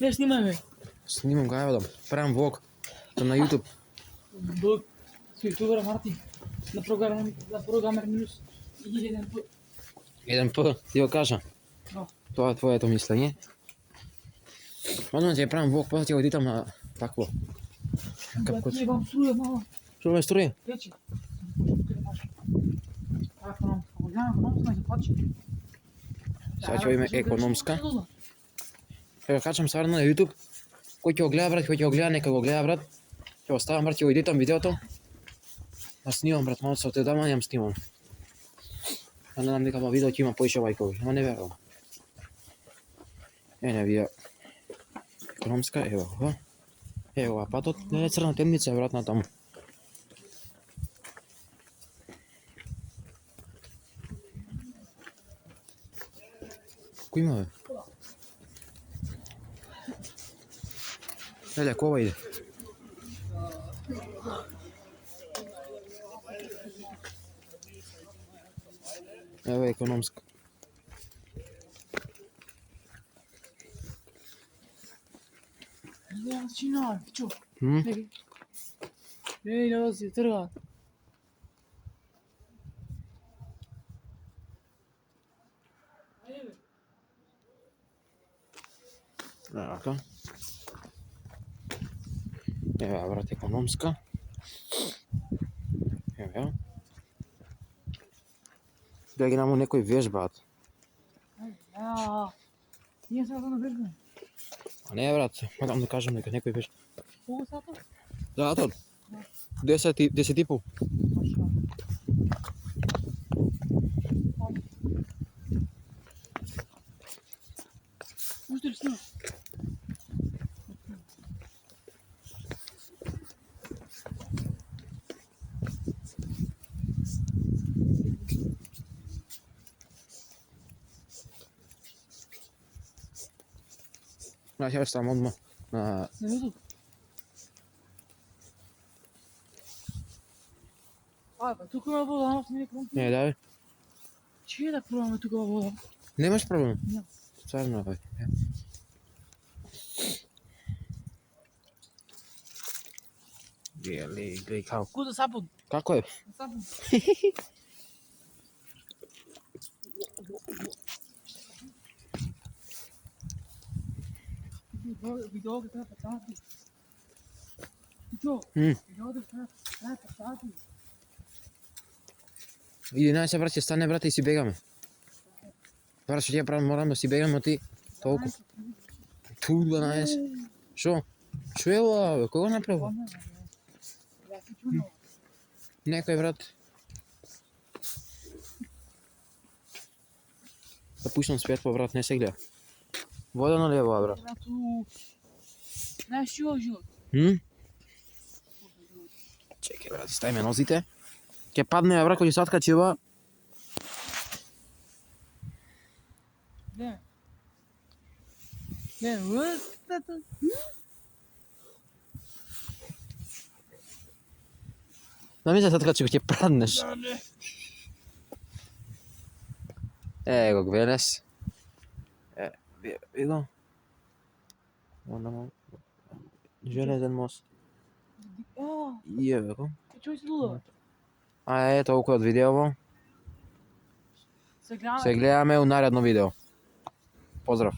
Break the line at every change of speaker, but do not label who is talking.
Не снимај ме.
Снимам га, да правам влог на YouTube.
Влог со јутубер Марти. На програмер минус 1 пат.
1П, ти го кажа.
Да.
Тоа е твоето мислење. Одма ќе правам влог, после ќе го едитам на такво.
Како ти вам струја мала.
Што ме струи?
Тече. Економска ќе плачи.
Сега ќе име економска. Ќе го качам стварно на YouTube. Кој ќе го гледа, брат, кој ќе го гледа, нека го гледа, брат. Ќе го ставам, брат, ќе го едитам видеото. Да снимам, брат, малку со те дама јам снимам. А не знам дека во видео ќе има поише лајкови, ама не верувам. Не вија економска, ево ова. Ево ова патот, не е црна темница, брат, на таму. Кој има, бе? Еле, кова иде? Ево економска.
Ја чина, чу.
Hm?
Еј, да си трга.
Така. Ево, брат, економска. Ево ја. Да ги намо некој вежбаат.
Ја. Ние сега на вежбаме.
А не, брат, морам да кажам дека некој вежба.
Колку сато?
Да, тоа. 10 и пол.
Уште ли снимаш?
Значи, ја ставам одма на...
На YouTube? Па тука има вода, ама сме некој.
Не, да, бе.
Че да пробаме тука вода?
Немаш проблем.
Не.
Царно, бе. Глеј, као.
Куда сапун?
Како е?
Сапун. Видео треба пацати. Чо? Видео треба пацати.
Иди, најсе, брат, ќе стане, брат, и си бегаме. Брат, што ќе правам, морам да си бегам, а ти толку. Ту, 12. Шо? Шо е ова, бе? Кој го направи? Некој, брат. Да пуштам светло, брат, не се гледа. Вода на лево, брат.
Знаеш чува живот?
Чекай, брат, ставиме нозите. Ке падне, брат, кој ќе се откачи ова.
Не. Не, врстата.
Да ми се откачи, ќе паднеш. Го гледаш. Видо. Железен мост. Еве го.
Чуј се лудо.
А толку од видеово. Се гледаме у наредно видео. Поздрав.